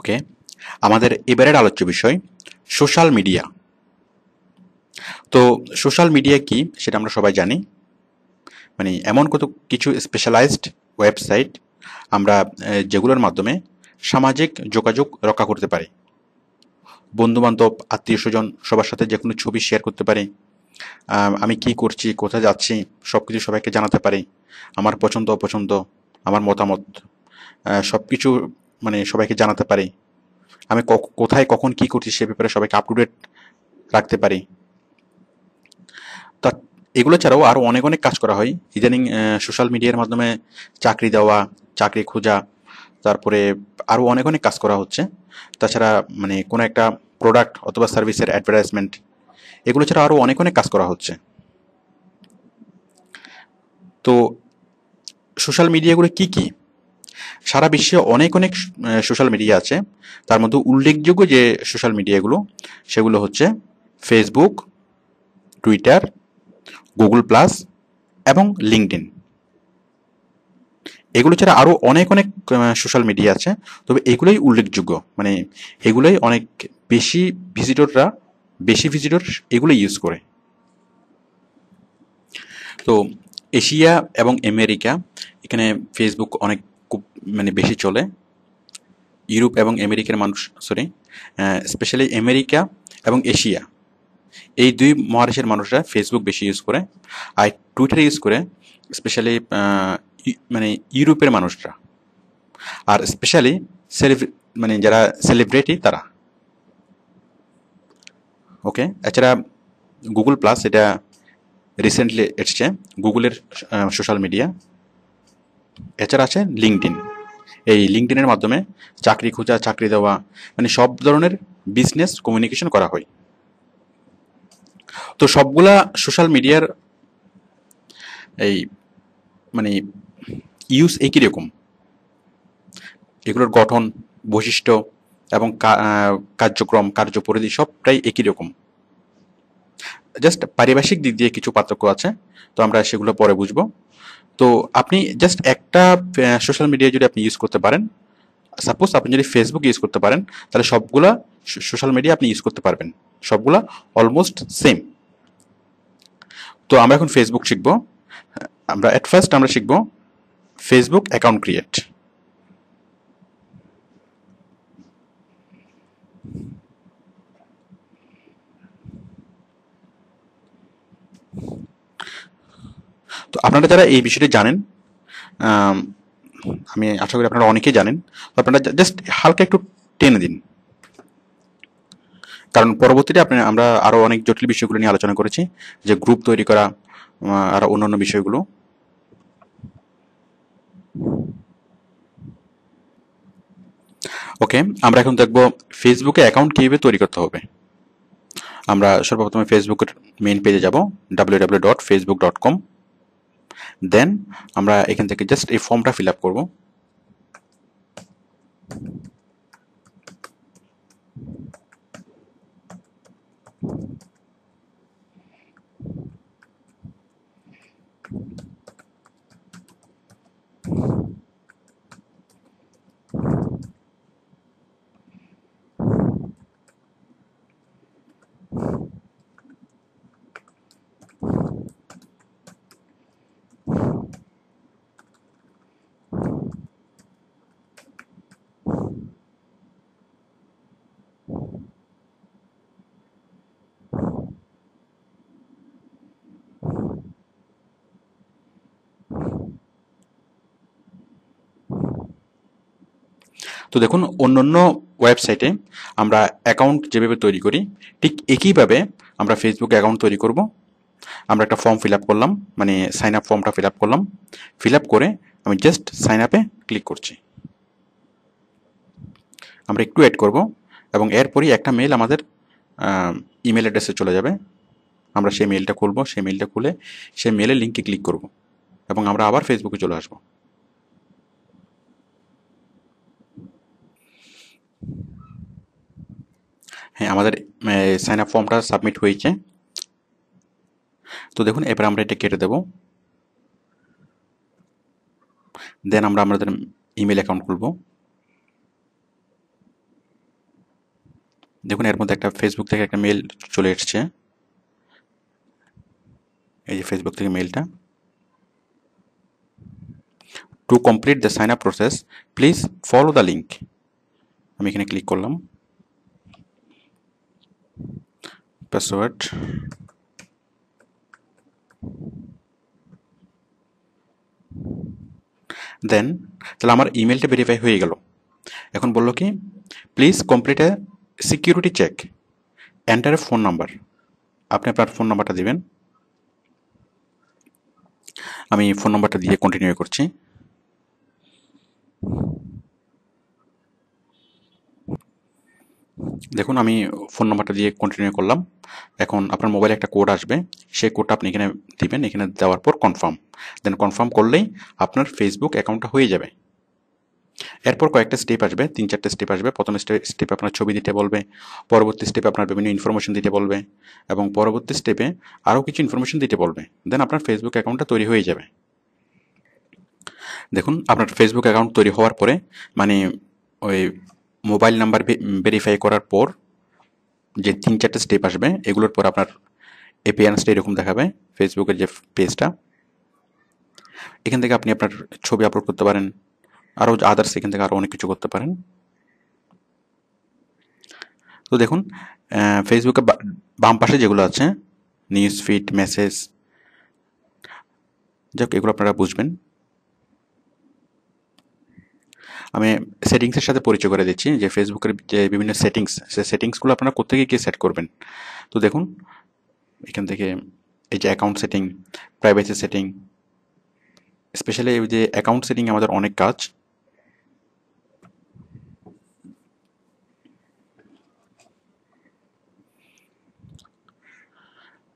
ওকে, আমাদের এবারের আলোচ্য বিষয় সোশ্যাল মিডিয়া। তো সোশ্যাল মিডিয়া কি সেটা আমরা সবাই জানি। মানে এমন কত কিছু স্পেশালাইজড ওয়েবসাইট আমরা যেগুলোর মাধ্যমে সামাজিক যোগাযোগ রক্ষা করতে পারি, বন্ধুবান্ধব আত্মীয় স্বজন সবার সাথে যে কোনো ছবি শেয়ার করতে পারি, আমি কি করছি কোথায় যাচ্ছি সব কিছু সবাইকে জানাতে পারি, আমার পছন্দ অপছন্দ আমার মতামত সব কিছু মানে সবাইকে জানাতে পারি, আমি কোথায় কখন কি করছি সে ব্যাপারে সবাইকে আপ টু ডেট রাখতে পারি। তা এগুলো ছাড়াও আরও অনেক অনেক কাজ করা হয় ইদানিং সোশ্যাল মিডিয়ার মাধ্যমে। চাকরি দেওয়া, চাকরি খোঁজা, তারপরে আরও অনেক অনেক কাজ করা হচ্ছে। তাছাড়া মানে কোনো একটা প্রোডাক্ট অথবা সার্ভিসের অ্যাডভার্টাইজমেন্ট, এগুলো ছাড়া আরও অনেক অনেক কাজ করা হচ্ছে। তো সোশ্যাল মিডিয়াগুলো কি কি? সারা বিশ্বে অনেক অনেক সোশ্যাল মিডিয়া আছে। তার মধ্যে উল্লেখযোগ্য যে সোশ্যাল মিডিয়াগুলো সেগুলো হচ্ছে ফেসবুক, টুইটার, গুগল প্লাস এবং লিঙ্কডইন। এগুলো ছাড়া আরও অনেক অনেক সোশ্যাল মিডিয়া আছে, তবে এগুলোই উল্লেখযোগ্য। মানে এগুলোই অনেক বেশি ভিজিটর এগুলো ইউজ করে। তো এশিয়া এবং আমেরিকা, এখানে ফেসবুক অনেক খুব মানে বেশি চলে। ইউরোপ এবং আমেরিকার মানুষ, সরি, স্পেশালি আমেরিকা এবং এশিয়া, এই দুই মহাদেশের মানুষরা ফেসবুক বেশি ইউজ করে। আর টুইটার ইউজ করে স্পেশালি মানে ইউরোপের মানুষরা, আর স্পেশালি মানে যারা সেলিব্রিটি তারা। ওকে, এছাড়া গুগল প্লাস, এটা রিসেন্টলি এসছে গুগলের সোশ্যাল মিডিয়া। এছাড়া আছে লিঙ্কডইন। এই লিঙ্কডইনের মাধ্যমে চাকরি খোঁজা, চাকরি দেওয়া, মানে সব ধরনের বিজনেস কমিউনিকেশন করা হয়। তো সবগুলা সোশ্যাল মিডিয়ার এই মানে ইউজ একই রকম, এগুলোর গঠন, বৈশিষ্ট্য এবং কার্যক্রম, কার্যপরিধি সবটাই একই রকম। জাস্ট পারিভাষিক দিক দিয়ে কিছু পার্থক্য আছে, তো আমরা সেগুলো পরে বুঝবো। তো আপনি জাস্ট একটা সোশ্যাল মিডিয়া যদি আপনি ইউজ করতে পারেন, সাপোজ আপনি যদি ফেসবুক ইউজ করতে পারেন, তাহলে সবগুলা সোশ্যাল মিডিয়া আপনি ইউজ করতে পারবেন, সবগুলা অলমোস্ট সেম। তো আমরা এখন ফেসবুক শিখবো। আমরা এট ফার্স্ট আমরা শিখবো ফেসবুক অ্যাকাউন্ট ক্রিয়েট। তো আপনারা যারা এই বিষয়টি জানেন, আমি আশা করি আপনারা অনেকেই জানেন, তো আপনারা জাস্ট হালকা একটু টেনে দিন, কারণ পরবর্তীতে আমরা আরো অনেক জটিল বিষয়গুলো নিয়ে আলোচনা করেছি, যে গ্রুপ তৈরি করা আর অন্যান্য বিষয়গুলো। ওকে, আমরা এখন দেখবো ফেসবুকে অ্যাকাউন্ট কিভাবে তৈরি করতে হবে। আমরা সর্বপ্রথমে ফেসবুকের মেইন পেজে যাব, www.facebook.com। দেন আমরা এখান থেকে জাস্ট এই ফর্মটা ফিল আপ করবো। তো দেখুন, অন্যান্য ওয়েবসাইটে আমরা অ্যাকাউন্ট যেভাবে তৈরি করি, ঠিক একইভাবে আমরা ফেসবুক অ্যাকাউন্ট তৈরি করব। আমরা একটা ফর্ম ফিল আপ করলাম, মানে সাইন আপ ফর্মটা ফিল আপ করলাম। ফিল আপ করে আমি জাস্ট সাইন আপে ক্লিক করছি। আমরা একটু অ্যাড করব এবং এরপরই একটা মেল আমাদের ইমেল অ্যাড্রেসে চলে যাবে। আমরা সেই মেলটা খুলব, সেই মেলটা খুলে সেই মেলের লিঙ্কে ক্লিক করব এবং আমরা আবার ফেসবুকে চলে আসবো। হ্যাঁ, আমাদের সাইন আপ ফর্মটা সাবমিট হয়েছে। তো দেখুন, এবার আমরা এটা কেটে দেব। দেন আমরা আমাদের ইমেল অ্যাকাউন্ট খুলব। দেখুন এর মধ্যে একটা ফেসবুক থেকে একটা মেল চলে এসছে, এই যে ফেসবুক থেকে মেলটা। To complete the sign up process please follow the link. আমি এখানে ক্লিক করলাম, পাসওয়ার্ড, দেন তাহলে আমার ইমেলটা ভেরিফাই হয়ে গেল। এখন বললো কি please complete a security check, enter a phone number. আপনি আপনার ফোন নাম্বারটা দিবেন। আমি ফোন নাম্বারটা দিয়ে কন্টিনিউ করছি। দেখুন আমি ফোন নাম্বারটা দিয়ে কন্টিনিউ করলাম। এখন আপনার মোবাইলে একটা কোড আসবে, সেই কোডটা আপনি এখানে দিবেন। এখানে দেওয়ার পর কনফার্ম, দেন কনফার্ম করলেই আপনার ফেসবুক অ্যাকাউন্টটা হয়ে যাবে। এরপর কয়েকটা স্টেপ আসবে, 3-4টে স্টেপ আসবে। প্রথম স্টেপে আপনার ছবি দিতে বলবে, পরবর্তী স্টেপে আপনার বিভিন্ন ইনফরমেশন দিতে বলবে, এবং পরবর্তী স্টেপে আরও কিছু ইনফরমেশন দিতে বলবে। দেন আপনার ফেসবুক অ্যাকাউন্টটা তৈরি হয়ে যাবে। দেখুন আপনার ফেসবুক অ্যাকাউন্ট তৈরি হওয়ার পরে মানে ওই মোবাইল নাম্বার ভেরিফাই করার পর যে 3-4টে স্টেপ আসবে, এগুলোর পর আপনার এপিয়ারেন্সটা এরকম দেখাবে ফেসবুকের যে পেজটা। এখান থেকে আপনি আপনার ছবি আপলোড করতে পারেন, আরও আদার্স এখান থেকে আরও অনেক কিছু করতে পারেন। তো দেখুন ফেসবুকে বাম পাশে যেগুলো আছে নিউজ ফিড, মেসেজ, যাক এগুলো আপনারা বুঝবেন। আমি সেটিংসের সাথে পরিচয় করে দিচ্ছি যে ফেসবুকের যে বিভিন্ন সেটিংস, সেই সেটিংসগুলো আপনারা কোত্থেকে গিয়ে সেট করবেন। তো দেখুন এখান থেকে এই যে account setting, privacy setting, specially এই যে অ্যাকাউন্ট সেটিং আমাদের অনেক কাজ।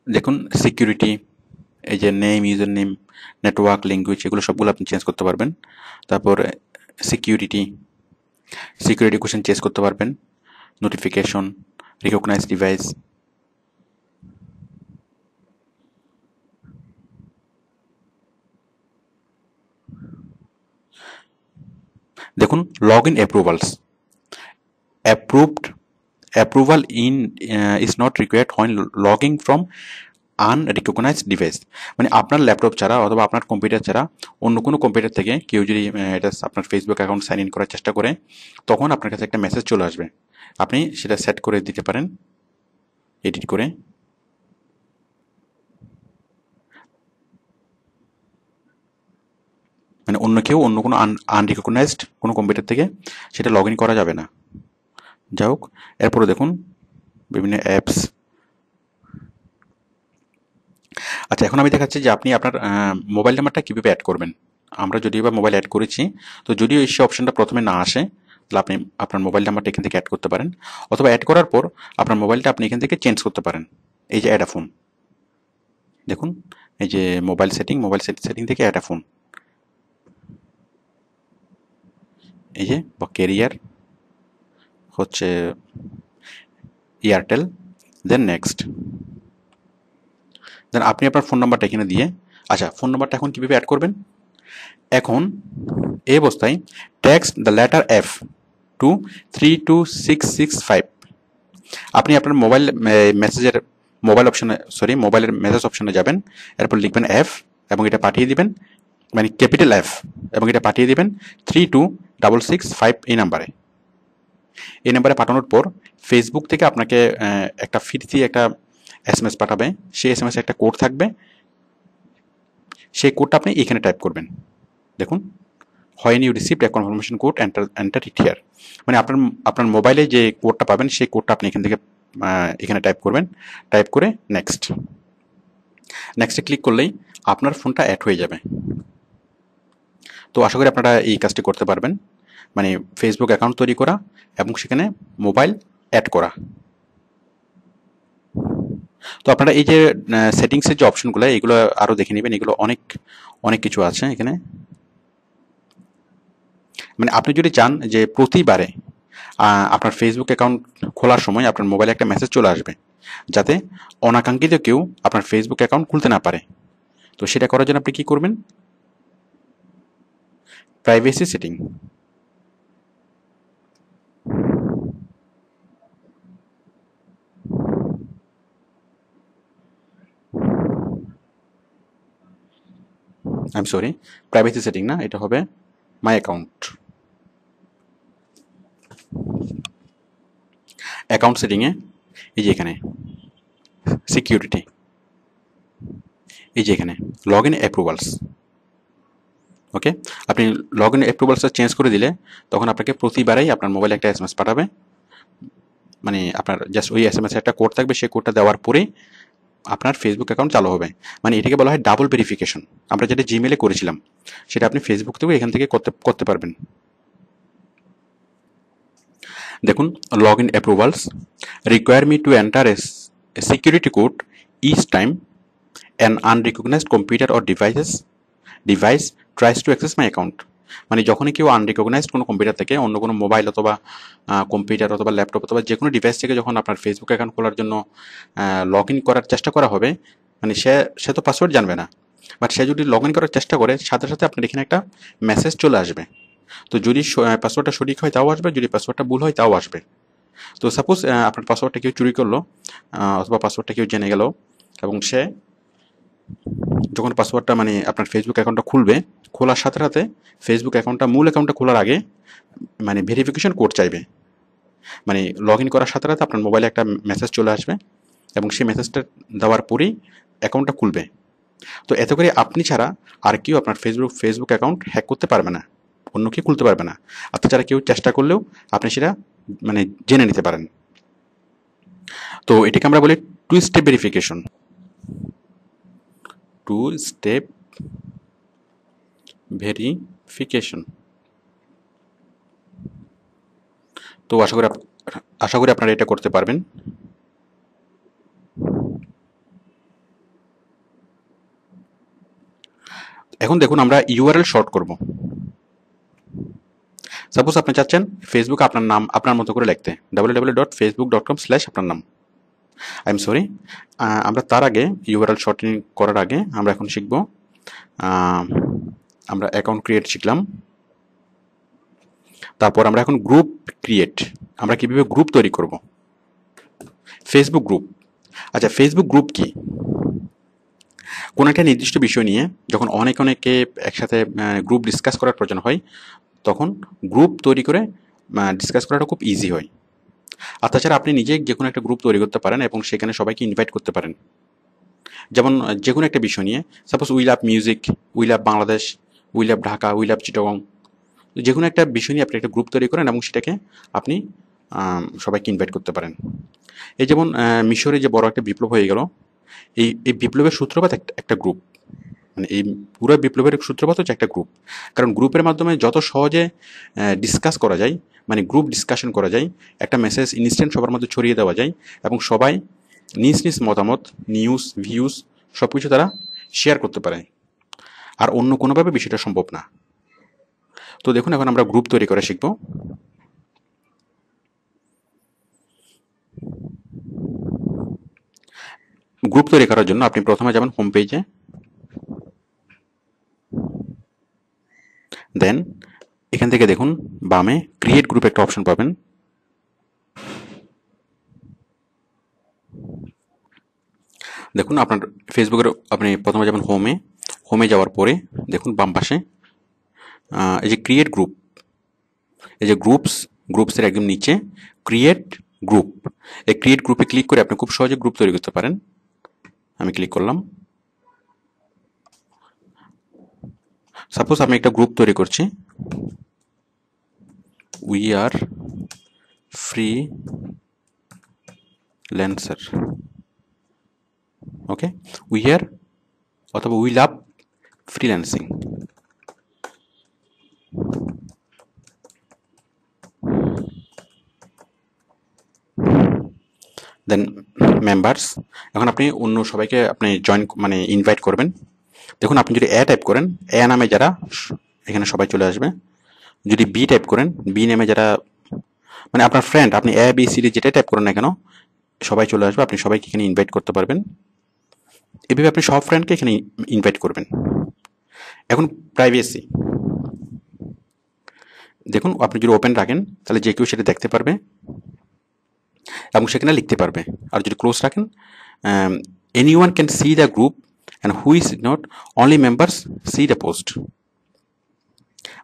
দেখুন সিকিউরিটি, এই যে name, user name, network, language, এগুলো সবগুলো আপনি চেঞ্জ করতে পারবেন। তারপর সিকিউরিটি কোশ্চেন চেঞ্জ করতে পারবেন, নোটিফিকেশন, রিকগনাইজ ডিভাইস। দেখুন log in approvals, approved approval in is not required when logging from unrecognised device. মানে আপনার ল্যাপটপ ছাড়া অথবা আপনার কম্পিউটার ছাড়া অন্য কোনো কম্পিউটার থেকে কেউ যদি এটা আপনার ফেসবুক অ্যাকাউন্ট সাইন ইন করার চেষ্টা করে, তখন আপনার কাছে একটা মেসেজ চলে আসবে। আপনি সেটা সেট করে দিতে পারেন এডিট করে। মানে অন্য কেউ অন্য কোনো আনরিকগনাইজড কোনো কম্পিউটার থেকে সেটা লগ ইন করা যাবে না। যাই হোক, এরপরে দেখুন বিভিন্ন অ্যাপস। আচ্ছা এখন আমি দেখাচ্ছি যে আপনি আপনার মোবাইল নাম্বারটা কীভাবে অ্যাড করবেন। আমরা যদিও বা মোবাইল অ্যাড করেছি, তো যদিও এই অপশনটা প্রথমে না আসে, তাহলে আপনি আপনার মোবাইল নাম্বারটা এখান থেকে অ্যাড করতে পারেন, অথবা অ্যাড করার পর আপনার মোবাইলটা আপনি এখান থেকে চেঞ্জ করতে পারেন। এই যে অ্যাড আ ফোন, দেখুন এই যে মোবাইল সেটিং থেকে অ্যাড আ ফোন, এই যে ক্যারিয়ার হচ্ছে এয়ারটেল, দেন নেক্সট। দেন আপনি আপনার ফোন নাম্বারটা এখানে দিয়ে, আচ্ছা ফোন নাম্বারটা এখন কীভাবে অ্যাড করবেন। এখন এই অবস্থায় text the letter F to 32665। আপনি আপনার মোবাইল মেসেজের মোবাইলের মেসেজ অপশনে যাবেন, এরপর লিখবেন এফ এবং এটা পাঠিয়ে দিবেন, মানে ক্যাপিটাল এফ, এবং এটা পাঠিয়ে দিবেন 32665 এই নাম্বারে। এই নাম্বারে পাঠানোর পর ফেসবুক থেকে আপনাকে একটা ফ্রিতে একটা SMS পাঠাবে। সেই SMS একটা কোড থাকবে, সেই কোডটা আপনি এখানে টাইপ করবেন। দেখুন when you received a confirmation code enter it here. মানে আপনার মোবাইলে যে কোডটা পাবেন সেই কোডটা আপনি এখান থেকে এখানে টাইপ করবেন। টাইপ করে নেক্সটে ক্লিক করলেই আপনার ফোনটা অ্যাড হয়ে যাবে। তো আশা করি আপনারা এই কাজটি করতে পারবেন, মানে ফেসবুক অ্যাকাউন্ট তৈরি করা এবং সেখানে মোবাইল অ্যাড করা। তো আপনারা এই যে সেটিংসের যে অপশনগুলো, এগুলো আরও দেখে নেবেন। এগুলো অনেক অনেক কিছু আছে এখানে। মানে আপনি যদি চান যে প্রতিবারে আপনার ফেসবুক অ্যাকাউন্ট খোলার সময় আপনার মোবাইলে একটা মেসেজ চলে আসবে, যাতে অনাকাঙ্ক্ষিত কেউ আপনার ফেসবুক অ্যাকাউন্ট খুলতে না পারে, তো সেটা করার জন্য আপনি কি করবেন, privacy setting, I am sorry, privacy setting না, এটা হবে মাই অ্যাকাউন্ট। অ্যাকাউন্ট সেটিংয়ে এই যে এখানে সিকিউরিটি, এই যে এখানে লগ ইন অ্যাপ্রুভালস। ওকে, আপনি লগ ইন অ্যাপ্রুভালসটা চেঞ্জ করে দিলে তখন আপনাকে প্রতিবারেই আপনার মোবাইলে একটা এসএমএস পাঠাবে, মানে আপনার জাস্ট ওই এসএমএস একটা কোড থাকবে, সেই কোডটা দেওয়ার পরেই আপনার ফেসবুক অ্যাকাউন্ট চালু হবে। মানে এটাকে বলা হয় ডাবল ভেরিফিকেশন। আমরা যেটা জিমেলে করেছিলাম সেটা আপনি ফেসবুক থেকেও এখান থেকে করতে পারবেন। দেখুন, log in approvals require me to enter a security code each time an unrecognised computer or device tries to access my account. মানে যখনই কেউ আনরিকগনাইজড কোনো কম্পিউটার থেকে, অন্য কোনো মোবাইল অথবা কম্পিউটার অথবা ল্যাপটপ অথবা যে কোনো ডিভাইস থেকে যখন আপনার ফেসবুক অ্যাকাউন্ট খোলার জন্য লগ ইন করার চেষ্টা করা হবে, মানে সে তো পাসওয়ার্ড জানবে না, বাট সে যদি লগ ইন করার চেষ্টা করে সাথে সাথে আপনার এখানে একটা মেসেজ চলে আসবে। তো যদি পাসওয়ার্ডটা সঠিক হয় তাও আসবে, যদি পাসওয়ার্ডটা ভুল হয় তাও আসবে। তো সাপোজ আপনার পাসওয়ার্ডটা কেউ চুরি করলো অথবা পাসওয়ার্ডটা কেউ জেনে গেল, এবং সে যখন পাসওয়ার্ডটা মানে আপনার ফেসবুক অ্যাকাউন্টটা খুলবে, খোলার সাথে সাথে ফেসবুক অ্যাকাউন্টটা মূল অ্যাকাউন্টটা খোলার আগে মানে ভেরিফিকেশন কোড চাইবে। মানে লগ ইন করার সাথে সাথে আপনার মোবাইলে একটা মেসেজ চলে আসবে এবং সেই মেসেজটা দেওয়ার পরেই অ্যাকাউন্টটা খুলবে। তো এতে করে আপনি ছাড়া আর কেউ আপনার ফেসবুক অ্যাকাউন্ট হ্যাক করতে পারবে না, অন্য কেউ খুলতে পারবে না। আপনি ছাড়া কেউ চেষ্টা করলেও আপনি সেটা মানে জেনে নিতে পারেন। তো এটাকে আমরা বলি two step verification. Two step verification. তো আশা করি আপনারা এটা করতে পারবেন। এখন দেখুন, আমরা ইউআরএল শর্ট করব। সাপোজ আপনি চাচ্ছেন ফেসবুক আপনার নাম আপনার মতো করে লিখতে, www.facebook.com/ আপনার নাম। আই এম সরি, আমরা তার আগে ইউআরএল শর্টেনিং করার আগে আমরা এখন শিখব, আমরা অ্যাকাউন্ট ক্রিয়েট শিখলাম, তারপর আমরা এখন গ্রুপ ক্রিয়েট, আমরা কিভাবে গ্রুপ তৈরি করব। Facebook group. আচ্ছা, ফেসবুক গ্রুপ কি? কোনো একটা নির্দিষ্ট বিষয় নিয়ে যখন অনেকে একসাথে গ্রুপ ডিসকাস করার প্রয়োজন হয়, তখন গ্রুপ তৈরি করে ডিসকাস করাটা খুব ইজি হয়। আর তাছাড়া আপনি নিজে যে কোনো একটা গ্রুপ তৈরি করতে পারেন এবং সেখানে সবাইকে ইনভাইট করতে পারেন। যেমন যে কোনো একটা বিষয় নিয়ে, suppose we love music, we love Bangladesh, we love Dhaka, we love Chittagong, যে কোনো একটা বিষয় নিয়ে আপনি একটা গ্রুপ তৈরি করেন এবং সেটাকে আপনি সবাইকে ইনভাইট করতে পারেন। এই যেমন মিশরে যে বড় একটা বিপ্লব হয়ে গেল, এই বিপ্লবের সূত্রপাত একটা গ্রুপ, মানে এই পুরো বিপ্লবের সূত্রপাত হচ্ছে একটা গ্রুপ। কারণ গ্রুপের মাধ্যমে যত সহজে ডিসকাস করা যায়, মানে গ্রুপ ডিসকাশন করা যায়, একটা মেসেজ ইনস্ট্যান্ট সবার মধ্যে ছড়িয়ে দেওয়া যায় এবং সবাই নিজ নিজ মতামত, নিউজ, ভিউজ সব কিছু তারা শেয়ার করতে পারে। আর অন্য কোনোভাবে বিষয়টা সম্ভব না। তো দেখুন, এখন আমরা গ্রুপ তৈরি করা শিখব। গ্রুপ তৈরি করার জন্য আপনি প্রথমে যাবেন হোম পেজে, দেন এখান থেকে দেখুন বামে ক্রিয়েট গ্রুপ একটা অপশন পাবেন। দেখুন আপনার ফেসবুকের আপনি প্রথমে যাবেন হোমে যাওয়ার পরে দেখুন বাম পাশে এই যে ক্রিয়েট গ্রুপ, এই যে গ্রুপসের একদম নিচে ক্রিয়েট গ্রুপ, এই ক্রিয়েট গ্রুপে ক্লিক করে আপনি খুব সহজে গ্রুপ তৈরি করতে পারেন। আমি ক্লিক করলাম। সাপোজ আমি একটা গ্রুপ তৈরি করছি, we are freelancer, okay, we are অথবা we love freelancing. Then members, এখন আপনি অন্য সবাইকে আপনি জয়েন মানে ইনভাইট করবেন। দেখুন, আপনি যদি এ টাইপ করেন, এ নামে যারা এখানে সবাই চলে আসবে। যদি বি টাইপ করেন, বি নামে যারা মানে আপনার ফ্রেন্ড, আপনি এ বি সি ডি যেটাই টাইপ করেন না কেন সবাই চলে আসবে, আপনি সবাইকে এখানে ইনভাইট করতে পারবেন। এভাবে আপনি সব ফ্রেন্ডকে এখানে ইনভাইট করবেন। এখন প্রাইভেসি, দেখুন আপনি যদি ওপেন রাখেন তাহলে যে কেউ সেটা দেখতে পারবে এবং সেখানে লিখতে পারবে। আর যদি ক্লোজ রাখেন, anyone can see the group and who is not only members C the post.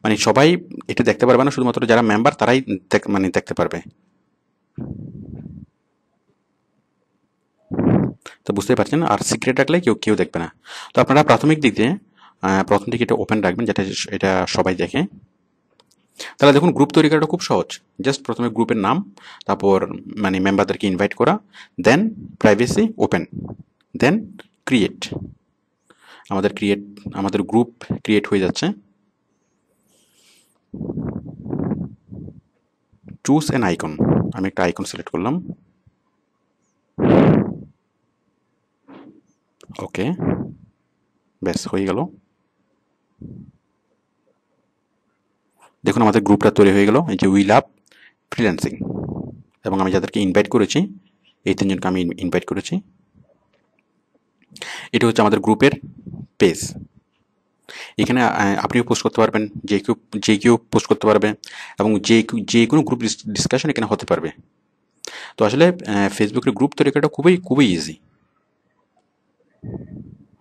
মানে সবাই এটা দেখতে পারবে না, শুধুমাত্র যারা মেম্বার তারাই মানে দেখতে পারবে। তো বুঝতেই পারছেন, আর সিক্রেট রাখলে কেউ কেউ দেখবে না। তো আপনারা প্রাথমিক দিক দিয়ে প্রথম দিকে এটা ওপেন রাখবেন, যেটা এটা সবাই দেখে। তাহলে দেখুন গ্রুপ তৈরি করাটা খুব সহজ। জাস্ট প্রথমে গ্রুপের নাম, তারপর মানে মেম্বারদেরকে ইনভাইট করা, দেন প্রাইভেসি ওপেন, দেন ক্রিয়েট। আমাদের গ্রুপ ক্রিয়েট হয়ে যাচ্ছে। চুজ অ্যান আইকন, আমি একটা আইকন সিলেক্ট করলাম। ওকে, ব্যাস হয়ে গেল। দেখুন আমাদের গ্রুপটা তৈরি হয়ে গেল, এই যে উই লাভ ফ্রিল্যান্সিং, এবং আমি যাদেরকে ইনভাইট করেছি, এই তিনজনকে আমি ইনভাইট করেছি। এটা হচ্ছে আমাদের গ্রুপের পেজ। এখানে আপনিও পোস্ট করতে পারবেন, যে কেউ পোস্ট করতে পারবে, এবং যে কোনো গ্রুপ ডিসকাশন এখানে হতে পারবে। তো আসলে ফেসবুকের গ্রুপ তৈরি করাটা খুবই খুবই easy.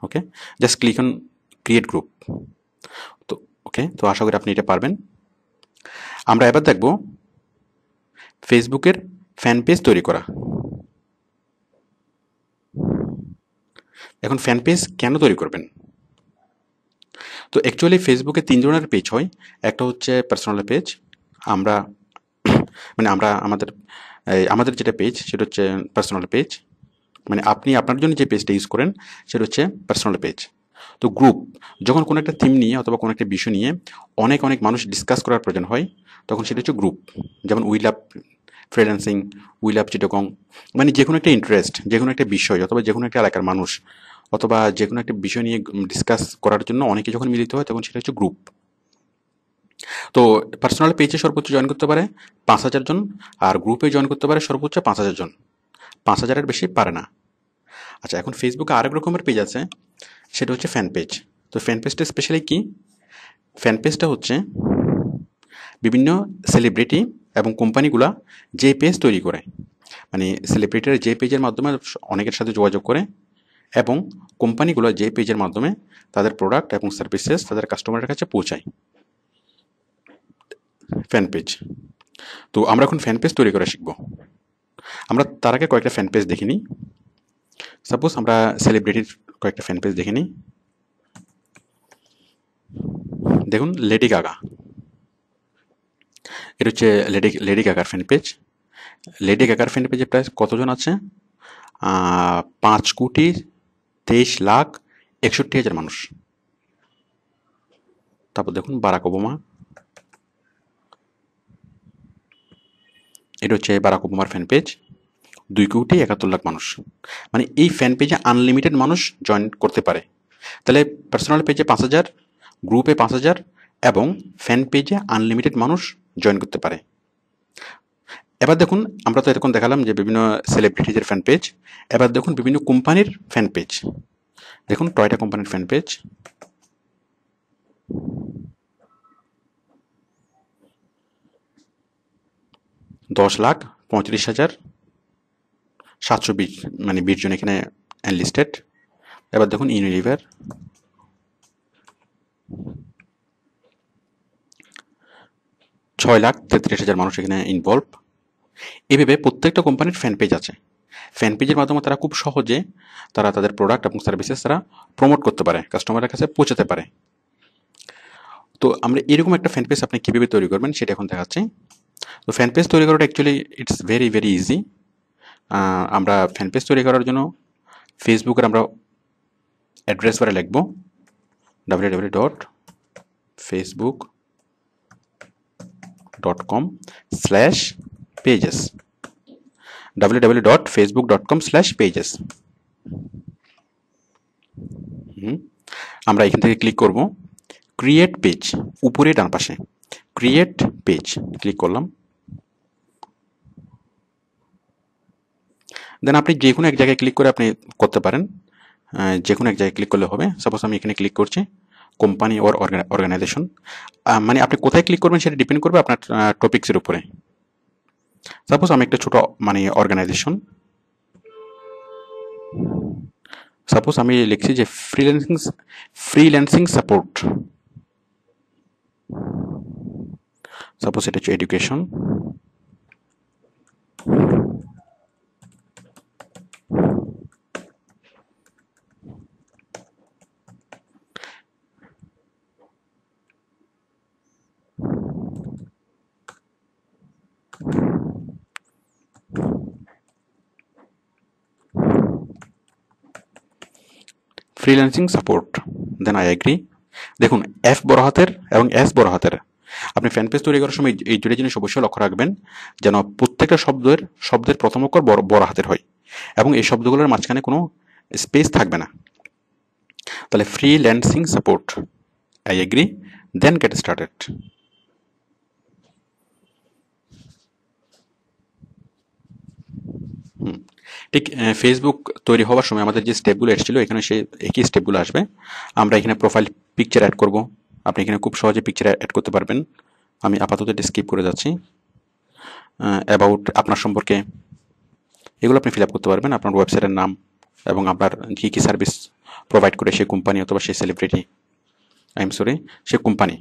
Okay, just click on create group. তো ওকে, তো আশা করি আপনি এটা পারবেন। আমরা এবার দেখব ফেসবুকের ফ্যান পেজ তৈরি করা। এখন ফ্যান পেজ কেন তৈরি করবেন? তো অ্যাকচুয়ালি ফেসবুকে 3 ধরনের পেজ হয়। একটা হচ্ছে পার্সোনাল পেজ, আমরা মানে আমরা আমাদের যেটা পেজ সেটা হচ্ছে পার্সোনাল পেজ, মানে আপনি আপনার জন্য যে পেজটা ইউজ করেন সেটা হচ্ছে পার্সোনাল পেজ। তো গ্রুপ, যখন কোনো একটা থিম নিয়ে অথবা কোনো একটা বিষয় নিয়ে অনেক অনেক মানুষ ডিসকাস করার প্রয়োজন হয়, তখন সেটা হচ্ছে গ্রুপ। যেমন we love freelancing, we love Chittagong, মানে যে কোনো একটা ইন্টারেস্ট, যে কোনো একটা বিষয়, অথবা যে কোনো একটা এলাকার মানুষ, অথবা যে কোনো একটা বিষয় নিয়ে ডিসকাস করার জন্য অনেকে যখন মিলিত হয়, তখন সেটা হচ্ছে গ্রুপ। তো পার্সোনাল পেজে সর্বোচ্চ জয়েন করতে পারে 5,000 জন, আর গ্রুপে জয়েন করতে পারে সর্বোচ্চ 5,000 জন। 5,000-এর বেশি পারে না। আচ্ছা, এখন ফেসবুকে আরেক রকমের পেজ আছে, সেটা হচ্ছে ফ্যান পেজ। তো ফ্যান পেজটা স্পেশালি কি? ফ্যান পেজটা হচ্ছে বিভিন্ন সেলিব্রিটি এবং কোম্পানিগুলা যে পেজ তৈরি করে, মানে সেলিব্রিটিরা যে পেজের মাধ্যমে অনেকের সাথে যোগাযোগ করে, এবং কোম্পানিগুলো যে পেজের মাধ্যমে তাদের প্রোডাক্ট এবং সার্ভিসেস তাদের কাস্টমারের কাছে পৌঁছায়। Fan page. তো আমরা এখন ফ্যান পেজ তৈরি করা শিখব। আমরা তার আগে কয়েকটা ফ্যান পেজ দেখে নিই। সাপোজ আমরা সেলিব্রিটির কয়েকটা ফ্যান পেজ দেখে নিই। দেখুন লেডি গাগা, এটা হচ্ছে লেডি গাগার ফ্যান পেজ। লেডি গাগার ফ্যান পেজে প্রায় কতজন আছে? 5,23,61,000 মানুষ। তারপর দেখুন বারাক ওবামা, এটা হচ্ছে বারাক ওবামার ফ্যান পেজ, 2,71,00,000 মানুষ। মানে এই ফ্যান পেজে আনলিমিটেড মানুষ জয়েন করতে পারে। তাহলে পার্সোনাল পেজে 5,000, গ্রুপে 5,000, এবং ফ্যান পেজে আনলিমিটেড মানুষ জয়েন করতে পারে। এবার দেখুন, আমরা তো এরকম দেখালাম যে বিভিন্ন সেলিব্রিটিদের ফ্যান পেজ। এবার দেখুন বিভিন্ন কোম্পানির ফ্যান পেজ। দেখুন টয়টা কোম্পানির ফ্যান পেজ, $10,35,720, মানে 20 জন এখানে এনলিস্টেড। এবার দেখুন ইউনিলিভার, $6,33,000 মানুষ এখানে ইনভলভ। এভাবে প্রত্যেকটা কোম্পানির ফ্যান পেজ আছে। ফ্যান পেজের মাধ্যমে তারা খুব সহজে তারা তাদের প্রোডাক্ট এবং সার্ভিসেস তারা প্রমোট করতে পারে, কাস্টমারের কাছে পৌঁছাতে পারে। তো আমরা এরকম একটা ফ্যান পেজ আপনি কীভাবে তৈরি করবেন সেটা এখন দেখাচ্ছি। তো ফ্যান পেজ তৈরি করাটা actually it's very very easy. আমরা ফ্যান পেজ তৈরি করার জন্য ফেসবুকের আমরা অ্যাড্রেস বারে লিখব www.facebook.com/pages, www.facebook.com/pages। আমরা এখান থেকে ক্লিক করব ক্রিয়েট পেজ, উপরে ডান পাশে ক্রিয়েট পেজ ক্লিক করলাম। দেন আপনি যে কোনো এক জায়গায় ক্লিক করে আপনি করতে পারেন, যে কোনো এক জায়গায় ক্লিক করলে হবে। সাপোজ আমি এখানে ক্লিক করছি কোম্পানি ওর অর্গানাইজেশন, মানে আপনি কোথায় ক্লিক করবেন সেটা ডিপেন্ড করবে আপনার টপিক্সের উপরে। সাপোজ আমি একটা ছোট মানে অর্গানাইজেশন, সাপোজ আমি লিখছি যে ফ্রিল্যান্সিং সাপোর্ট, সাপোজ এটা হচ্ছে education. Freelancing support, then I agree. দেখুন এফ বড় হাতের এবং এস বড় হাতের। আপনি ফ্যান পেজ তৈরি করার সময় এই দুটো জিনিস অবশ্যই লক্ষ্য রাখবেন, যেন প্রত্যেকটা শব্দের প্রথম অক্ষর বড় বড় হাতের হয় এবং এই শব্দগুলোর মাঝখানে কোনো স্পেস থাকবে না। তাহলে freelancing support, I agree, then get started. ঠিক ফেসবুক তৈরি হওয়ার সময় আমাদের যে স্টেপগুলো এসেছিল এখানে সেই একই স্টেপগুলো আসবে। আমরা এখানে প্রোফাইল পিকচার অ্যাড করব, আপনি এখানে খুব সহজে পিকচার অ্যাড করতে পারবেন। আমি আপাতত এটা স্কিপ করে যাচ্ছি। অ্যাবাউট আপনার সম্পর্কে এগুলো আপনি ফিল আপ করতে পারবেন, আপনার ওয়েবসাইটের নাম এবং আপনার কী কী সার্ভিস প্রোভাইড করে সেই কোম্পানি অথবা সেই সেলিব্রিটি, সে কোম্পানি,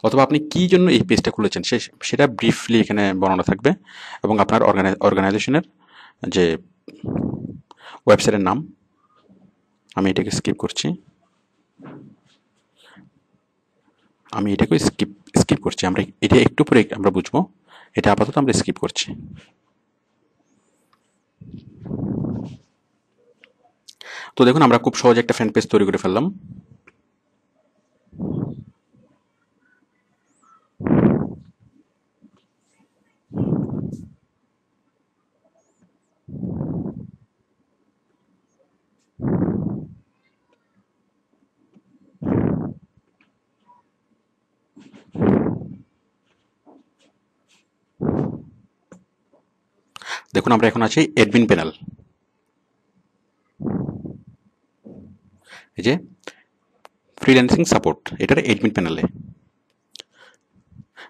অথবা আপনি কী জন্য এই পেজটা খুলেছেন সেটা ব্রিফলি এখানে বর্ণনা থাকবে এবং আপনার অর্গানাইজেশনের যে ওয়েবসাইটের নাম। আমি এটাকে স্কিপ করছি, আমরা এটা একটু পরে আমরা বুঝবো, এটা আপাতত আমরা স্কিপ করছি। তো দেখুন আমরা খুব সহজে একটা ফ্যান পেজ তৈরি করে ফেললাম। দেখুন আমরা এখন আছি অ্যাডমিন প্যানেল, এই যে ফ্রিল্যান্সিং সাপোর্ট এটার অ্যাডমিন প্যানেলে।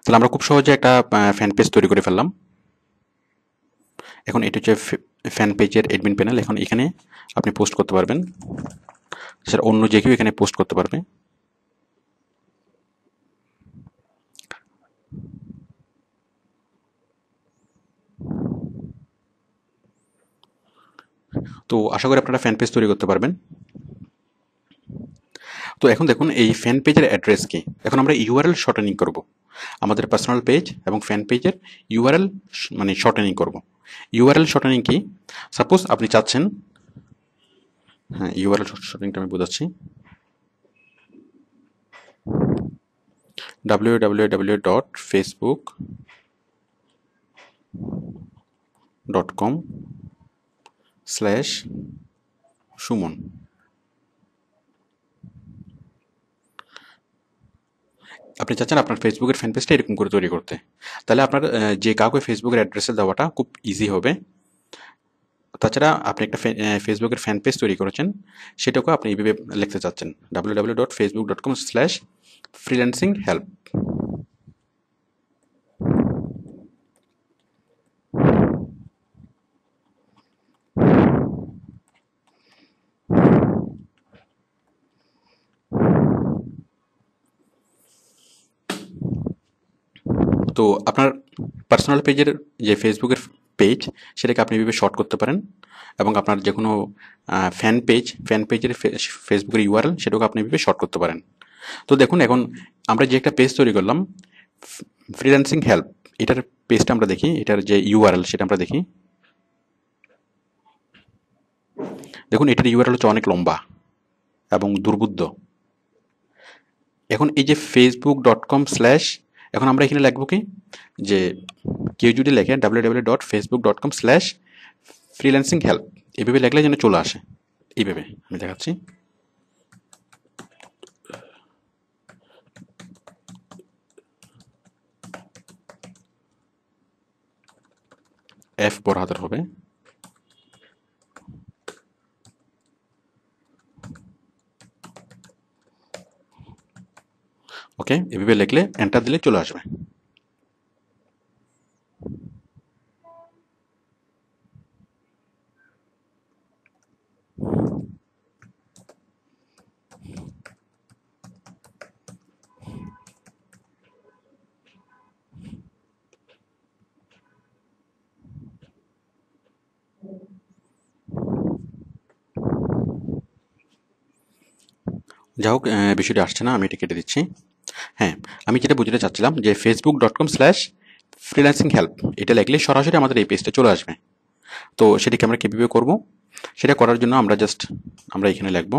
তাহলে আমরা খুব সহজে একটা ফ্যান পেজ তৈরি করে ফেললাম। এখন এটা হচ্ছে ফ্যান পেজের অ্যাডমিন প্যানেল। এখন এখানে আপনি পোস্ট করতে পারবেন, স্যার অন্য যে কেউ এখানে পোস্ট করতে পারবে। তো আশা করি আপনারা ফ্যান পেজ তৈরি করতে পারবেন। তো এখন দেখুন এই ফ্যান পেজের অ্যাড্রেস কি। এখন আমরা ইউআরএল শর্টেনিং করব, আমাদের পার্সোনাল পেজ এবং ফ্যান পেজের ইউআরএল মানে শর্টেনিং করব। ইউআরএল শর্টেনিং কি, সাপোজ আপনি চাচ্ছেন, হ্যাঁ ইউআরএল শর্টেনিংটা আমি বোঝাচ্ছি। www.facebook.com/Suman। আপনি চাচ্ছেন আপনার ফেসবুকের ফ্যান পেজটা এরকম করে তৈরি করতে, তাহলে আপনার যে কাউকে ফেসবুকের অ্যাড্রেসে দেওয়াটা খুব ইজি হবে। তাছাড়া আপনি একটা ফেসবুকের ফ্যান পেজ তৈরি করেছেন, সেটাকেও আপনি এইভাবে লিখতে চাচ্ছেন www.facebook.com/freelancinghelp। তো আপনার পার্সোনাল পেজের যে ফেসবুকের পেজ সেটাকে আপনি এভাবে শর্ট করতে পারেন এবং আপনার যে কোনো ফ্যান পেজের ফেসবুকের ইউআরএল সেটাকে আপনি এভাবে শর্ট করতে পারেন। তো দেখুন এখন আমরা যে একটা পেজ তৈরি করলাম ফ্রিল্যান্সিং হেল্প, এটার পেজটা আমরা দেখি, এটার যে ইউআরএল সেটা আমরা দেখি। দেখুন এটার ইউআরএল হচ্ছে অনেক লম্বা এবং দুর্বোধ্য। এখন এই যে facebook.com/ এখন আমরা এখানে লিখবো কি, যে কেউ যদি লেখে www.facebook.com/freelancinghelp, এইভাবে লেখলে যেন চলে আসে। এইভাবে আমি দেখাচ্ছি। এফ বড় হাতের হবে, ওকে। এভাবে লিখলে এন্টার দিলে চলে আসবে। যাই হোক, বিষয়টি আসছে না, আমি এটা কেটে দিচ্ছি। হ্যাঁ, আমি যেটা বুঝতে চাচ্ছিলাম যে facebook.com/freelancing help এটা লিখলে সরাসরি আমাদের এই পেজটা চলে আসবে। তো সেটাকে আমরা কীভাবে করব? সেটা করার জন্য আমরা এখানে লিখব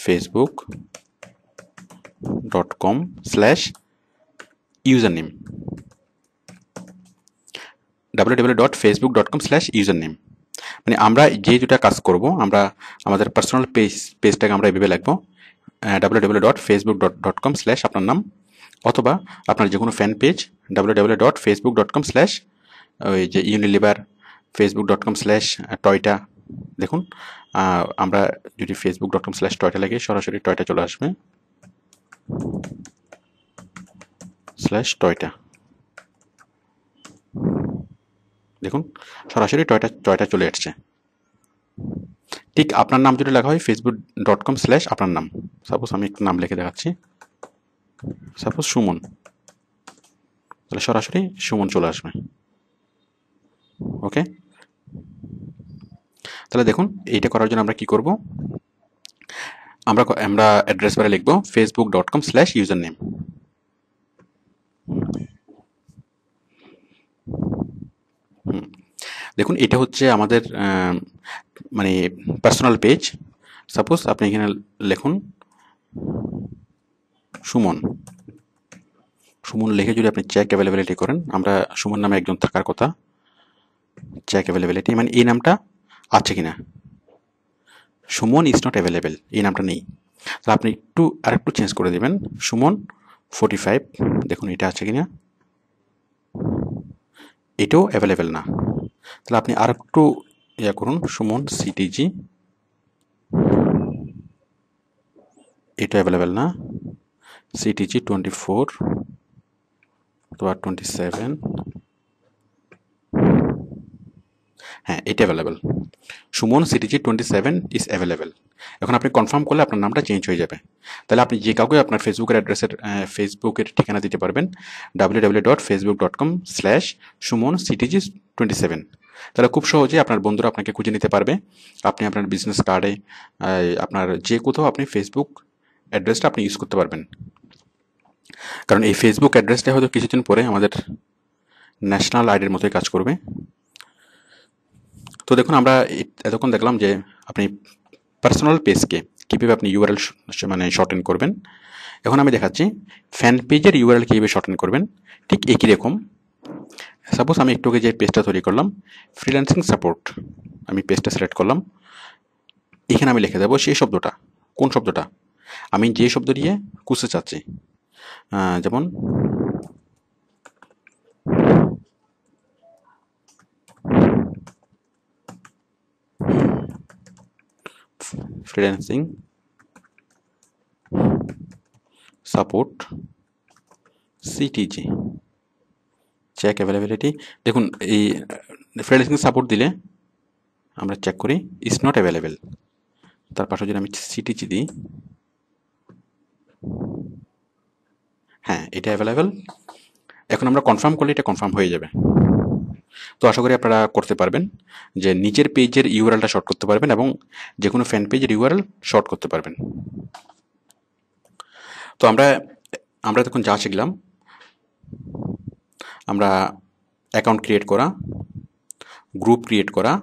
facebook.com/username, www.facebook.com/username। মানে আমরা যে দুটা কাজ করব, আমরা আমাদের পার্সোনাল পেজটাকে আমরা এভাবে লিখব www.facebook.com/ আপনার নাম, অথবা আপনার যে কোনো ফ্যান পেজ www.facebook.com/ ওই যে ইউনিলিভার, facebook.com/টয়টা। দেখুন, আমরা যদি facebook.com/টয়টা লাগে সরাসরি টয়টা চলে আসবে /টয়টা। দেখুন সরাসরি টয়টা চলে আসছে। ঠিক আপনার নাম যদি লেখা হয় facebook.com/ আপনার নাম, সাপোজ আমি একটা নাম লিখে দেখাচ্ছি, সাপোজ সুমন, তাহলে সরাসরি সুমন চলে আসবে। ওকে, তাহলে দেখুন এইটা করার জন্য আমরা কি করব? আমরা অ্যাড্রেস বারে লিখব facebook.com/username। দেখুন এটা হচ্ছে আমাদের মানে পার্সোনাল পেজ। সাপোজ আপনি এখানে লিখুন সুমন লিখে যদি আপনি চেক অ্যাভেলেবিলিটি করেন, আমরা সুমন নামে একজন থাকার কথা, চেক অ্যাভেলেবিলিটি, মানে এই নামটা আছে কিনা, সুমন ইজ নট অ্যাভেলেবেল, এই নামটা নেই। তাহলে আপনি আরেকটু চেঞ্জ করে দেবেন, সুমন 45, দেখুন এটা আছে কিনা, এটাও অ্যাভেলেবেল না। তাহলে আপনি আরেকটু ইয়া করুন, সুমন সিটিজি, এটা অ্যাভেলেবেল না, সিটিজি 24 অথবা 27, হ্যাঁ এটা available, Suman CTG 27 is available. এখন আপনি কনফার্ম করলে আপনার নামটা চেঞ্জ হয়ে যাবে। তাহলে আপনি যে কাউকে আপনার ফেসবুকের ঠিকানা দিতে পারবেন www.facebook.com/sumonCTG27। তাহলে খুব সহজে আপনার বন্ধুরা আপনাকে খুঁজে নিতে পারবে। আপনি আপনার বিজনেস কার্ডে আপনার যে কোথাও আপনি ফেসবুক অ্যাড্রেসটা আপনি ইউজ করতে পারবেন। কারণ এই ফেসবুক অ্যাড্রেসটা হয়তো কিছুদিন পরে আমাদের ন্যাশনাল আইডির মতোই কাজ করবে। তো দেখুন, আমরা এতক্ষণ দেখলাম যে আপনি পার্সোনাল পেজকে কীভাবে আপনি ইউআরএল মানে শর্টেন করবেন। এখন আমি দেখাচ্ছি ফ্যান পেজের ইউআরএল কীভাবে শর্টেন করবেন। ঠিক একই রকম, সাপোজ আমি একটু আগে যে পেজটা তৈরি করলাম ফ্রিল্যান্সিং সাপোর্ট, আমি পেজটা সিলেক্ট করলাম, এখানে আমি লিখে দেবো সেই শব্দটা, কোন শব্দটা আমি যে শব্দ দিয়ে খুঁজতে চাচ্ছি, যেমন freelancing support CTG, check availability. দেখুন এই ফ্রিল্যান্সিং সাপোর্ট দিলে আমরা চেক করি ইজ নট অ্যাভেলেবেল, তার পাশে যদি আমি সিটিজি দিই, হ্যাঁ এটা অ্যাভেলেবেল। এখন আমরা কনফার্ম করলে এটা কনফার্ম হয়ে যাবে। তো আশা করি আপনারা করতে পারবেন যে নিজের পেজের ইউআরএলটা শর্ট করতে পারবেন এবং যে কোনো ফ্যান পেজের ইউআরএল শর্ট করতে পারবেন। তো আমরা তখন যা শিখলাম, আমরা অ্যাকাউন্ট ক্রিয়েট করা, গ্রুপ ক্রিয়েট করা,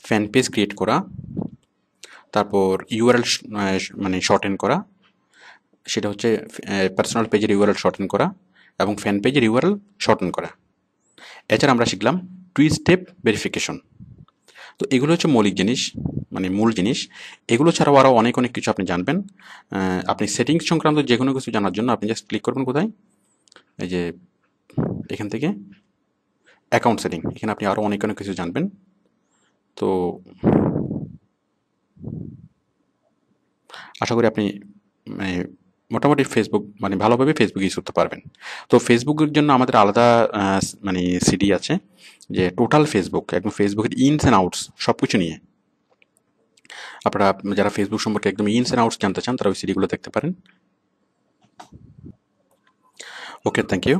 ফ্যান পেজ ক্রিয়েট করা, তারপর ইউআরএল মানে শর্টেন করা, সেটা হচ্ছে পার্সোনাল পেজের ইউআরএল শর্টেন করা এবং ফ্যান পেজের ইউআরএল শর্টেন করা। এছাড়া আমরা শিখলাম 2 স্টেপ ভেরিফিকেশন। তো এগুলো হচ্ছে মৌলিক জিনিস, মানে মূল জিনিস। এগুলো ছাড়াও আরও অনেক কিছু আপনি জানবেন। আপনি সেটিংস সংক্রান্ত যে কোনো কিছু জানার জন্য আপনি জাস্ট ক্লিক করবেন কোথায়, এই যে এখান থেকে অ্যাকাউন্ট সেটিং, এখানে আপনি আরও অনেক কিছু জানবেন। তো আশা করি আপনি মানে মোটামুটি ফেসবুক মানে ভালোভাবে ফেসবুক ইউজ করতে পারবেন। তো ফেসবুকের জন্য আমাদের আলাদা মানে সিডি আছে, যে টোটাল ফেসবুক, একদম ফেসবুকের ইনস অ্যান্ড আউটস সব কিছু নিয়ে। আপনারা যারা ফেসবুক সম্পর্কে একদম ইনস অ্যান্ড আউটস জানতে চান তারা ওই সিডিগুলো দেখতে পারেন। ওকে, থ্যাংক ইউ।